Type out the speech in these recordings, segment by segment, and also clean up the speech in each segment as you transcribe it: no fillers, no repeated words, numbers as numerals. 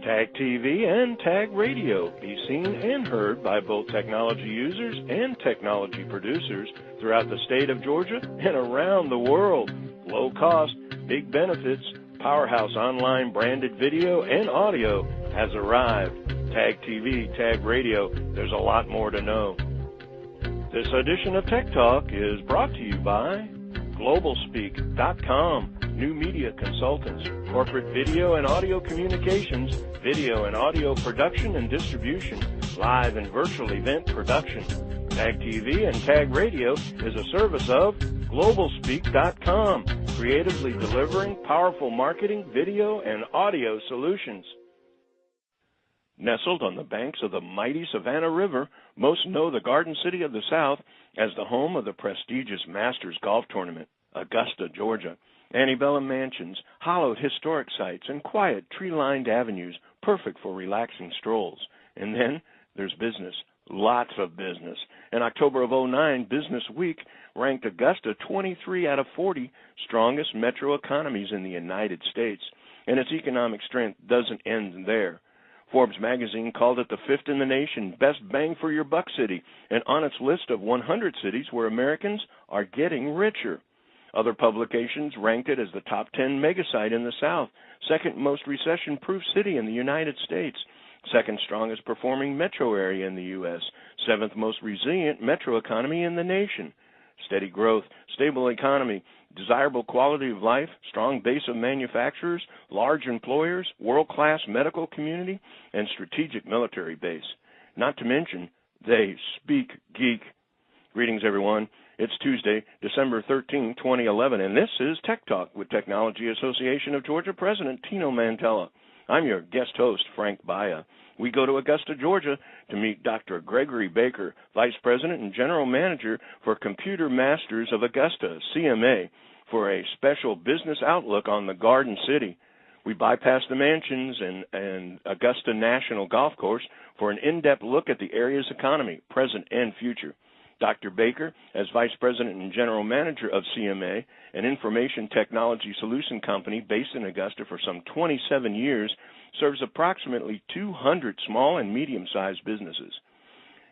Tag TV and Tag Radio. Be seen and heard by both technology users and technology producers throughout the state of Georgia and around the world. Low cost, big benefits, powerhouse online branded video and audio has arrived. Tag TV, Tag Radio, there's a lot more to know. This edition of Tech Talk is brought to you by GlobalSpeak.com, new media consultants, corporate video and audio communications, video and audio production and distribution, live and virtual event production. Tag TV and Tag Radio is a service of GlobalSpeak.com, creatively delivering powerful marketing, video, and audio solutions. Nestled on the banks of the mighty Savannah River, most know the Garden City of the South as the home of the prestigious Masters Golf Tournament, Augusta, Georgia. Antebellum mansions, hallowed historic sites, and quiet tree-lined avenues, perfect for relaxing strolls. And then there's business, lots of business. In October of '09, Business Week ranked Augusta 23 out of 40 strongest metro economies in the United States. And its economic strength doesn't end there. Forbes magazine called it the fifth in the nation, best bang for your buck city, and on its list of 100 cities where Americans are getting richer. Other publications ranked it as the top 10 megasite in the South, second most recession-proof city in the United States, second strongest performing metro area in the U.S., seventh most resilient metro economy in the nation. Steady growth, stable economy, desirable quality of life, strong base of manufacturers, large employers, world-class medical community, and strategic military base. Not to mention, they speak geek. Greetings, everyone. It's Tuesday, December 13, 2011, and this is Tech Talk with Technology Association of Georgia President Tino Mantella. I'm your guest host, Frank Baia. We go to Augusta, Georgia to meet Dr. Gregory Baker, Vice President and General Manager for Computer Masters of Augusta, CMA, for a special business outlook on the Garden City. We bypass the mansions and Augusta National Golf Course for an in-depth look at the area's economy, present and future. Dr. Baker, as Vice President and General Manager of CMA, an information technology solution company based in Augusta for some 27 years, serves approximately 200 small and medium-sized businesses.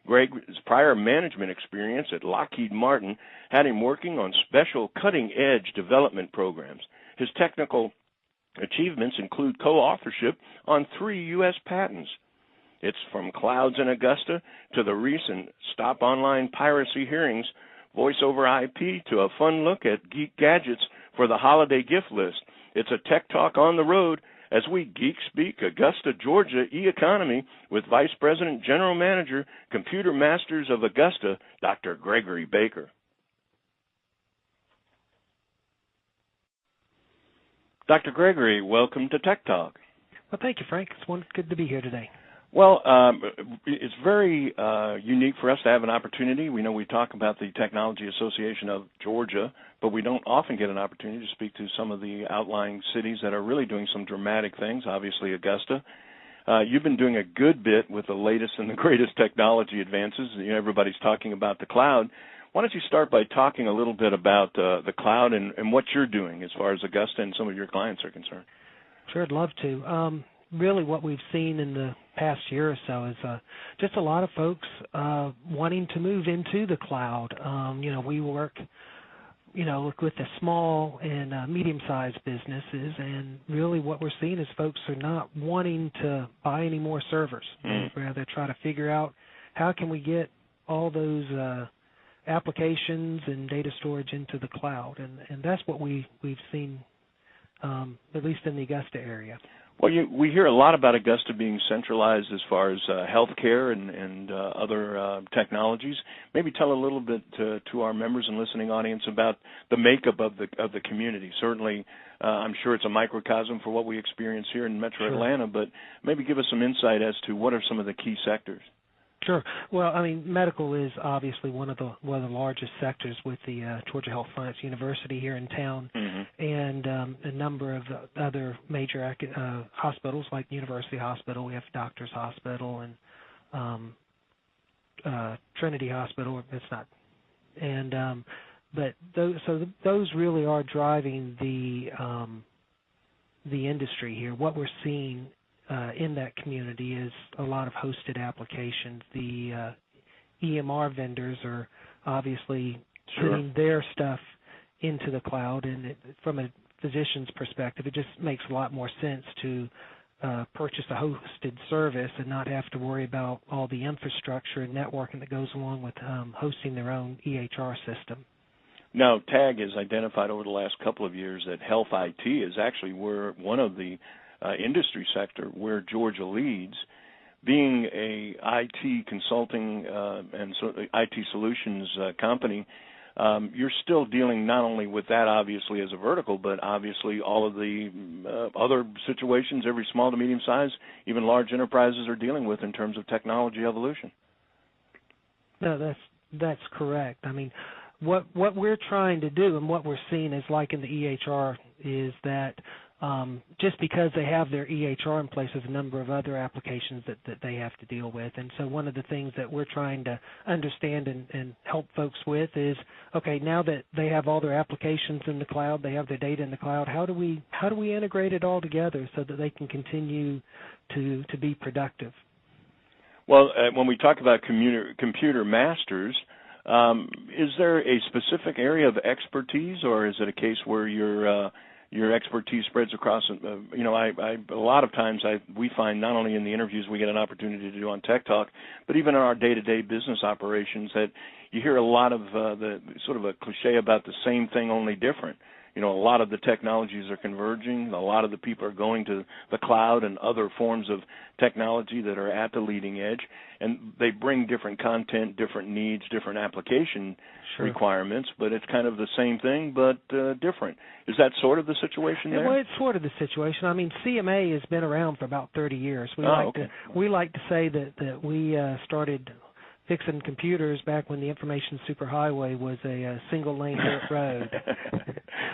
Greg's prior management experience at Lockheed Martin had him working on special cutting-edge development programs. His technical achievements include co-authorship on 3 U.S. patents. It's from clouds in Augusta to the recent Stop Online Piracy hearings, voice over IP, to a fun look at geek gadgets for the holiday gift list. It's a Tech Talk on the road as we geek speak Augusta, Georgia e-economy with Vice President, General Manager, Computer Masters of Augusta, Dr. Gregory Baker. Dr. Gregory, welcome to Tech Talk. Well, thank you, Frank. It's good to be here today. Well, it's very unique for us to have an opportunity. We know we talk about the Technology Association of Georgia, but we don't often get an opportunity to speak to some of the outlying cities that are really doing some dramatic things, obviously Augusta. You've been doing a good bit with the latest and the greatest technology advances. You know, everybody's talking about the cloud. Why don't you start by talking a little bit about the cloud and what you're doing as far as Augusta and some of your clients are concerned? Sure, I'd love to. Really what we've seen in the past year or so is just a lot of folks wanting to move into the cloud. We work, with the small and medium-sized businesses, and really what we're seeing is folks are not wanting to buy any more servers. They'd rather try to figure out how can we get all those applications and data storage into the cloud, and that's what we've seen, at least in the Augusta area. Well, we hear a lot about Augusta being centralized as far as healthcare and other technologies. Maybe tell a little bit to our members and listening audience about the makeup of the community. Certainly, I'm sure it's a microcosm for what we experience here in Metro Atlanta, but maybe give us some insight as to what are some of the key sectors. Sure. Well, I mean, medical is obviously one of the largest sectors with the Georgia Health Science University here in town, and a number of other major hospitals like University Hospital. We have Doctors Hospital and Trinity Hospital. It's not, and but those really are driving the industry here. What we're seeing in that community is a lot of hosted applications. The EMR vendors are obviously putting their stuff into the cloud, and from a physician's perspective, it just makes a lot more sense to purchase a hosted service and not have to worry about all the infrastructure and networking that goes along with hosting their own EHR system. Now, TAG has identified over the last couple of years that health IT is actually one of the industry sector where Georgia leads. Being a IT consulting and IT solutions company, you're still dealing not only with that, obviously, as a vertical, but obviously all of the other situations every small to medium size, even large enterprises are dealing with in terms of technology evolution. No, that's correct. I mean, what we're trying to do and what we're seeing is like in the EHR is that just because they have their EHR in place, there's a number of other applications that they have to deal with. And so one of the things that we're trying to understand and help folks with is, okay, now that they have all their applications in the cloud, they have their data in the cloud, how do we integrate it all together so that they can continue to be productive? Well, when we talk about computer masters, is there a specific area of expertise, or is it a case where your expertise spreads across? A lot of times we find not only in the interviews we get an opportunity to do on Tech Talk, but even in our day-to-day business operations that you hear a lot of the sort of a cliche about the same thing, only different. A lot of the technologies are converging. A lot of the people are going to the cloud and other forms of technology that are at the leading edge, and they bring different content, different needs, different application requirements, but it's kind of the same thing but different. Is that sort of the situation there? Well, it's sort of the situation. I mean, CMA has been around for about 30 years. We like to say that we started fixing computers back when the information superhighway was a single-lane dirt road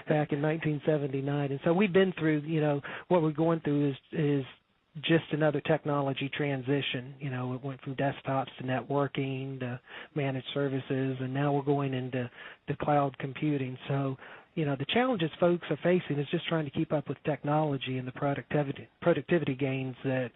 back in 1979. And so we've been through, what we're going through is just another technology transition. It went from desktops to networking to managed services, and now we're going into the cloud computing. So, the challenges folks are facing is just trying to keep up with technology and the productivity gains that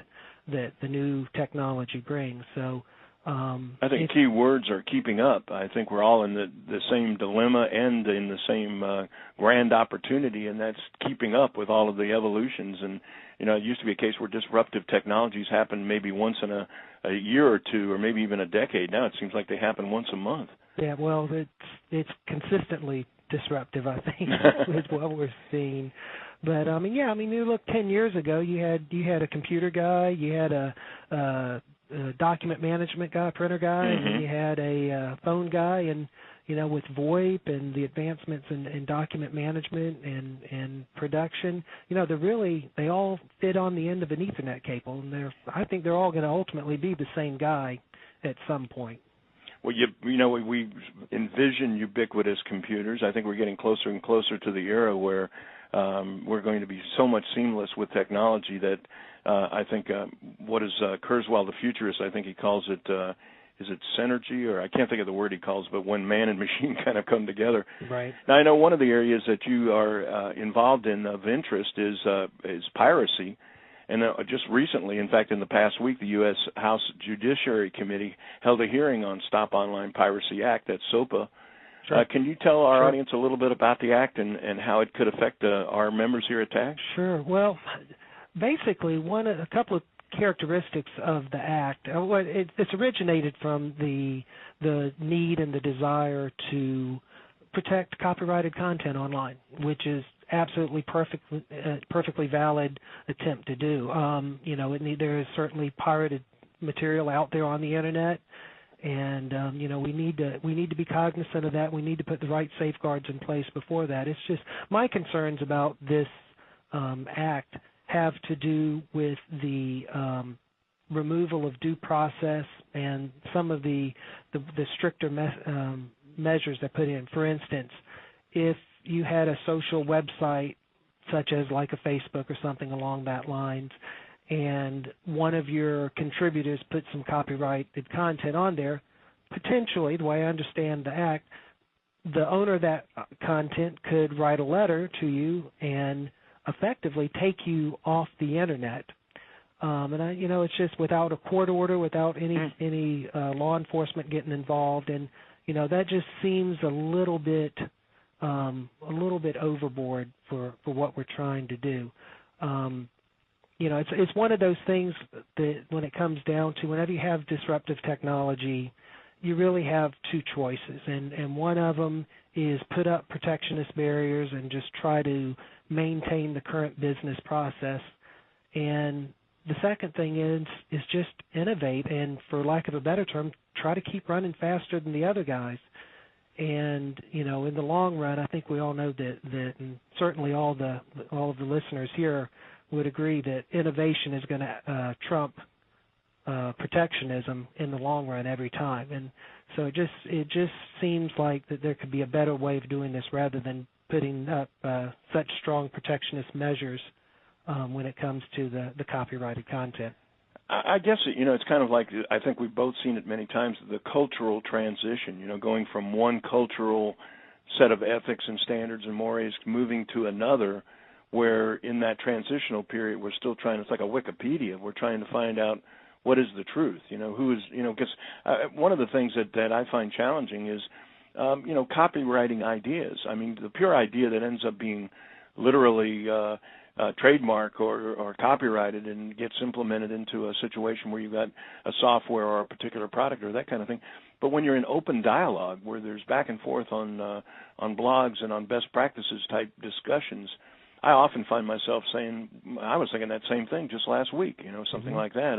the new technology brings. So, I think key words are keeping up. I think we're all in the same dilemma and in the same grand opportunity, and that's keeping up with all of the evolutions. And, it used to be a case where disruptive technologies happen maybe once in a year or two or maybe even a decade. Now it seems like they happen once a month. Yeah, well, it's consistently disruptive, I think, is what we're seeing. But, you look 10 years ago, you had a computer guy, you had a document management guy, printer guy, and then you had a phone guy, and with VoIP and the advancements in document management and production, they all fit on the end of an Ethernet cable, and I think they're all going to ultimately be the same guy at some point. Well, we envision ubiquitous computers. I think we're getting closer and closer to the era where we're going to be so much seamless with technology that I think what is Kurzweil, the futurist, I think he calls it, is it synergy, or I can't think of the word he calls, but when man and machine kind of come together. Right. Now, I know one of the areas that you are involved in of interest is piracy. And just recently, in fact, in the past week, the U.S. House Judiciary Committee held a hearing on Stop Online Piracy Act, that's SOPA. Sure. Can you tell our audience a little bit about the act and how it could affect our members here at TAG? Sure. Well, basically, a couple of characteristics of the act. It's originated from the need and the desire to protect copyrighted content online, which is absolutely perfectly valid attempt to do. There is certainly pirated material out there on the internet, and we need to be cognizant of that. We need to put the right safeguards in place before that. It's just my concerns about this act have to do with the removal of due process and some of the stricter measures they put in. For instance, if you had a social website such as like a Facebook or something along that lines, and one of your contributors put some copyrighted content on there, potentially, the way I understand the act, the owner of that content could write a letter to you and effectively take you off the internet. And it's just without a court order, without any law enforcement getting involved, and that just seems a little bit overboard for what we're trying to do. It's one of those things that when it comes down to whenever you have disruptive technology, you really have two choices, and one of them is put up protectionist barriers and just try to maintain the current business process. And the second thing is just innovate and, for lack of a better term, try to keep running faster than the other guys. And in the long run, I think we all know that and certainly all of the listeners here would agree that innovation is going to trump protectionism in the long run every time. And so it just seems like that there could be a better way of doing this rather than putting up such strong protectionist measures when it comes to the copyrighted content. I guess, it's kind of like, I think we've both seen it many times, the cultural transition, going from one cultural set of ethics and standards and mores moving to another, where in that transitional period we're still trying, it's like a Wikipedia, we're trying to find out what is the truth, who is, because one of the things that I find challenging is, copywriting ideas. I mean, the pure idea that ends up being literally trademark or copyrighted and gets implemented into a situation where you've got a software or a particular product or that kind of thing. But when you're in open dialogue where there's back and forth on blogs and on best practices type discussions, I often find myself saying, I was thinking that same thing just last week, something like that,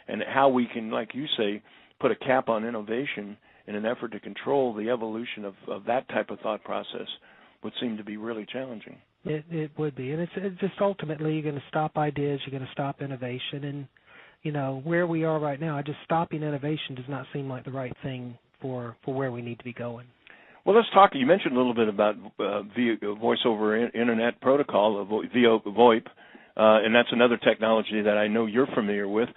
and how we can, like you say, put a cap on innovation in an effort to control the evolution of that type of thought process would seem to be really challenging. It would be, and it's just ultimately you're going to stop ideas, you're going to stop innovation, and where we are right now, just stopping innovation does not seem like the right thing for where we need to be going. Well, let's talk. You mentioned a little bit about voice over internet protocol, VoIP, and that's another technology that I know you're familiar with.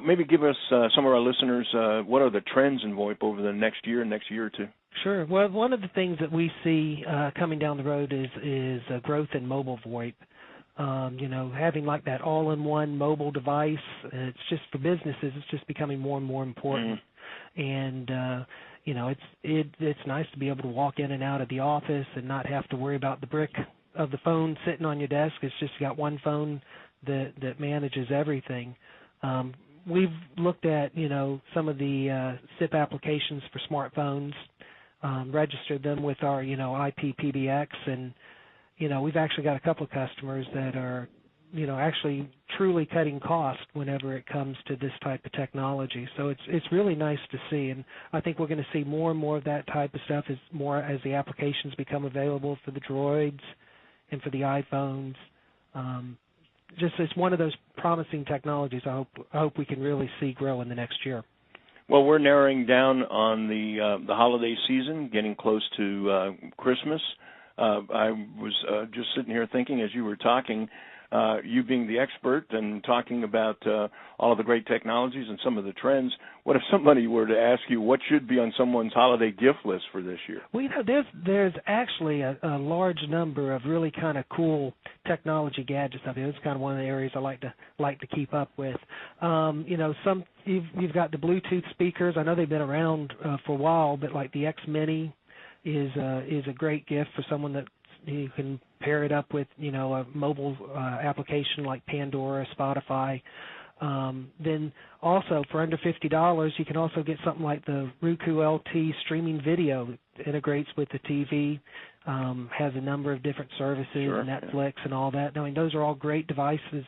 Maybe give us, some of our listeners, what are the trends in VoIP over the next year or two? Sure. Well, one of the things that we see coming down the road is growth in mobile VoIP. Having like that all-in-one mobile device, it's just for businesses, it's just becoming more and more important. And it's nice to be able to walk in and out of the office and not have to worry about the brick of the phone sitting on your desk. It's just you got one phone that manages everything. We've looked at, some of the SIP applications for smartphones, registered them with our, IP-PBX, and, we've actually got a couple of customers that are, actually truly cutting cost whenever it comes to this type of technology. So it's really nice to see, and I think we're going to see more and more of that type of stuff as the applications become available for the Droids and for the iPhones. Just it's one of those promising technologies I hope we can really see grow in the next year. Well, we're narrowing down on the holiday season, getting close to Christmas. I was just sitting here thinking as you were talking, you being the expert and talking about all of the great technologies and some of the trends, what if somebody were to ask you what should be on someone's holiday gift list for this year? Well, there's actually a large number of really kind of cool technology gadgets out there. It's kind of one of the areas I like to keep up with. Some you've got the Bluetooth speakers. I know they've been around for a while, but like the X Mini is a great gift for someone that you can pair it up with, a mobile application like Pandora, Spotify. Then also for under $50, you can also get something like the Roku LT streaming video. It integrates with the TV, has a number of different services, sure, Netflix and all that. I mean, those are all great devices.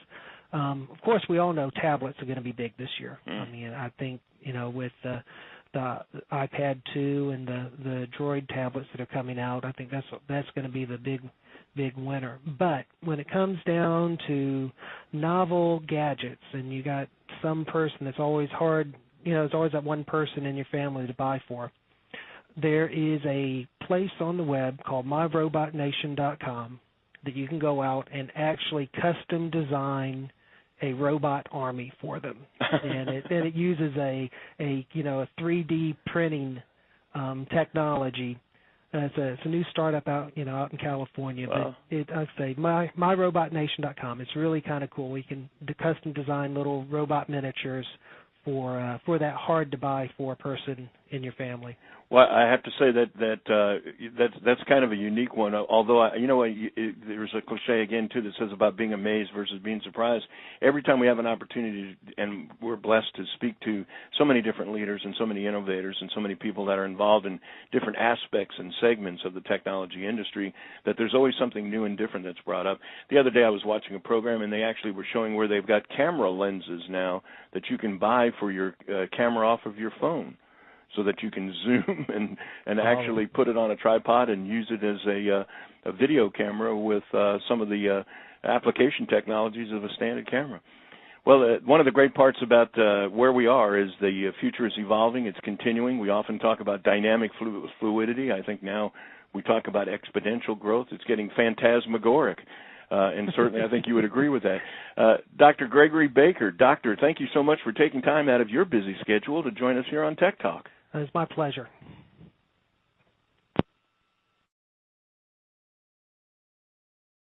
Of course, we all know tablets are going to be big this year. I mean, I think, with the iPad 2 and the Droid tablets that are coming out, I think that's going to be the big winner. But when it comes down to novel gadgets, and you got some person that's always hard, there's always that one person in your family to buy for. There is a place on the web called myrobotnation.com that you can go out and actually custom design a robot army for them, and it uses a 3D printing technology It's a new startup out in California. But I say myrobotnation.com. It's really kind of cool. We can custom design little robot miniatures for that hard to buy for a person in your family. Well, I have to say that's kind of a unique one. Although there's a cliche again too that says about being amazed versus being surprised. Every time we have an opportunity, and we're blessed to speak to so many different leaders and so many innovators and so many people that are involved in different aspects and segments of the technology industry, that there's always something new and different that's brought up. The other day I was watching a program and they actually were showing where they've got camera lenses now that you can buy for your camera off of your phone, so that you can zoom and actually put it on a tripod and use it as a video camera with some of the application technologies of a standard camera. Well, one of the great parts about where we are is the future is evolving. It's continuing. We often talk about dynamic fluidity. I think now we talk about exponential growth. It's getting phantasmagoric. And certainly I think you would agree with that. Dr. Gregory Baker, Doctor, thank you so much for taking time out of your busy schedule to join us here on Tech Talk. It's my pleasure.